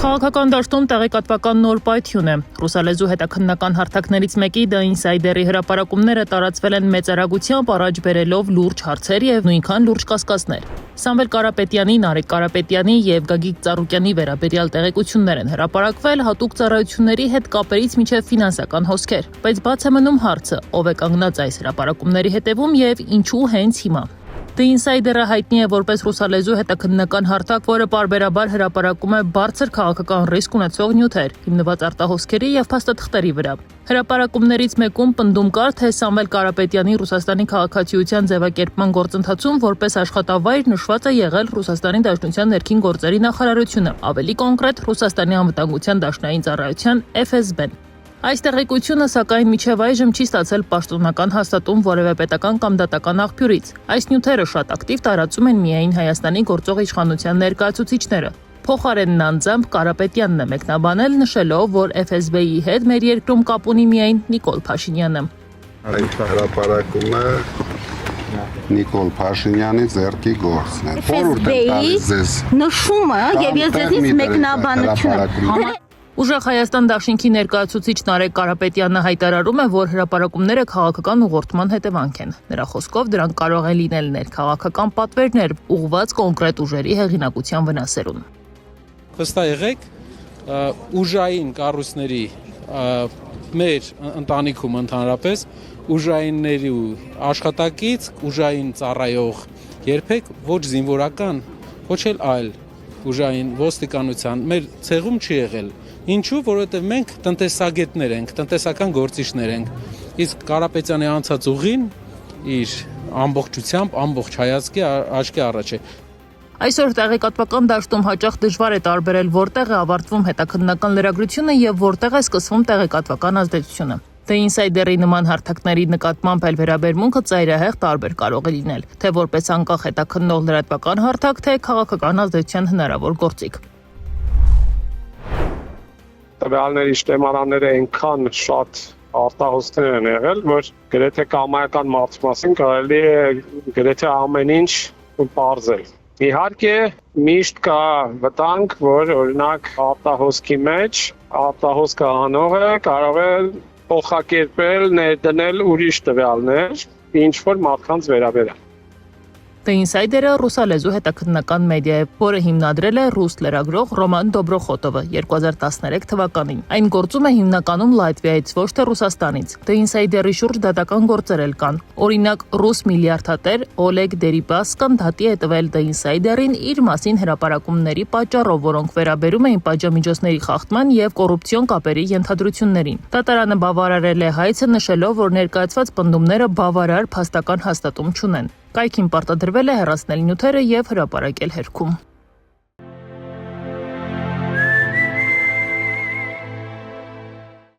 Քաղաքական դաշտում տեղեկատվական նոր պայթյուն է։ Ռուսալեզու հետաքննական հարթակներից մեկի The Insider-ի հրապարակումները տարածվել են մեծ արագությամբ, առաջ բերելով լուրջ հարցեր եւ նույնքան լուրջ կասկածներ։ Սամվել Կարապետյանի, Նարեկ Կարապետյանի եւ Գագիկ Ծառուկյանի վերաբերյալ տեղեկություններ են հրապարակվել հատուկ ծառայությունների հետ կապերից մինչեւ ֆինանսական հոսքեր։ Բայց բաց է մնում հարցը՝ ով է կանգնած այս հրապարակումների հետևում եւ ինչու հենց հիմա։ The Insider-ը հայտնի է որպես ռուսալեզու հետաքննական հարթակ, որը պարբերաբար հրապարակում է բարձր քաղաքական ռիսկ ունեցող նյութեր, հիմնված արտահոսքերի եւ փաստաթղթերի վրա։ Հրապարակումներից մեկում պնդում կար, թե Սամվել Կարապետյանի Ռուսաստանի քաղաքացիության ձևակերպման գործընթացում որպես աշխատավայր նշված է եղել Ռուսաստանի Դաշնության ներքին գործերի նախարարությունը, ավելի կոնկրետ Ռուսաստանի անվտանգության դաշնային ծառայության FSB-ն։ Այս տեղեկությունը, սակայն, մինչև այժմ չի ստացել պաշտոնական հաստատում որևէ պետական կամ դատական աղբյուրից։ Այս նյութերը շատ ակտիվ տարածում են միայն Հայաստանի գործող իշխանության ներկայացուցիչները։ Փոխարենն անձամբ Կարապետյանն է մեկնաբանել, նշելով, որ FSB-ի հետ մեր երկրում կապ ունի միայն Նիկոլ Փաշինյանը։ Այդ հրապարակումը Նիկոլ Փաշինյանի ձեռքի գործն է։ Խորհուրդ եմ տալիս ձեզ նշումը եւ ես ձեզից մեկնաբանությունը։ Ուժեղ Հայաստան դաշինքի ներկայացուցիչ Նարեկ Կարապետյանը հայտարարում է, որ հրապարակումները քաղաքական ուղղորդման հետևանք են։ Նրա խոսքով դրանք կարող են լինել ներքաղաքական պատվերներ, ուղղված կոնկրետ ուժերի հեղինակության վնասերուն։ Վստահ եղեք, ուժային կառույցների մեր ընտանիքում ընդհանրապես ուժայինների աշխատակից, ուժային ծառայող երբեք ոչ զինվորական, ոչ էլ այլ ուժային ոստիկանության մեր ցեղում չի եղել։ Ինչու, որովհետև մենք տնտեսագետներ ենք, տնտեսական գործիչներ ենք։ Իսկ Կարապետյանի անցած ուղին իր ամբողջությամբ, ամբողջ հայացքի աչքի առաջ է։ Այսօր տեղեկատվական դաշտում հաճախ դժվար է տարբերել որտեղ է ավարտվում հետաքննական լրագրությունը եւ որտեղ է սկսվում տեղեկատվական ազդեցությունը։ The Insider-ի նման հարթակների նկատմամբ էլ վերաբերմունքը ծայրահեղ տարբեր կարող է լինել, թե որպես անկախ հետաքննող լրատվական հարթակ, թե քաղաքական ազդեցության հնարավոր գործիք։ Տվյալների շտեմարանները այնքան շատ արտահոսքներ են եղել, որ գրեթե կամայական մարդու մասին կարելի է գրեթե ամեն ինչ պարզել։ Իհարկե, միշտ կա վտանգ, որ օրինակ արտահոսքի մեջ արտահոսքը անողը կարող է փոխակերպել, ներդնել ուրիշ տվյալներ, ինչ որ մարդկանց վերաբերել։ The Insider-ը ռուսալեզու հետաքննական մեդիա է, որը հիմնադրել է ռուս լրագրող Ռոման Դոբրոխոտովը 2013 թվականին։ Այն գործում է հիմնականում Լատվիայից, ոչ թե Ռուսաստանից։ The Insider-ի շուրջ դատական գործեր էլ կան։ Օրինակ, ռուս միլիարդատեր Օլեգ Դերիպասկան դատի է տվել The Insider-ին իր մասին հրապարակումների պատճառով, որոնք վերաբերում էին պատժամիջոցների խախտման եւ կոռուպցիոն կապերի ենթադրություններին։ Դատարանը բավարարել է հայցը, նշելով, որ ներկայացված պնդումները բավարար փաստական հաստատում չունեն։ Կայքին պարտադրվել է հեռացնել նյութերը եւ հրապարակել հերքում։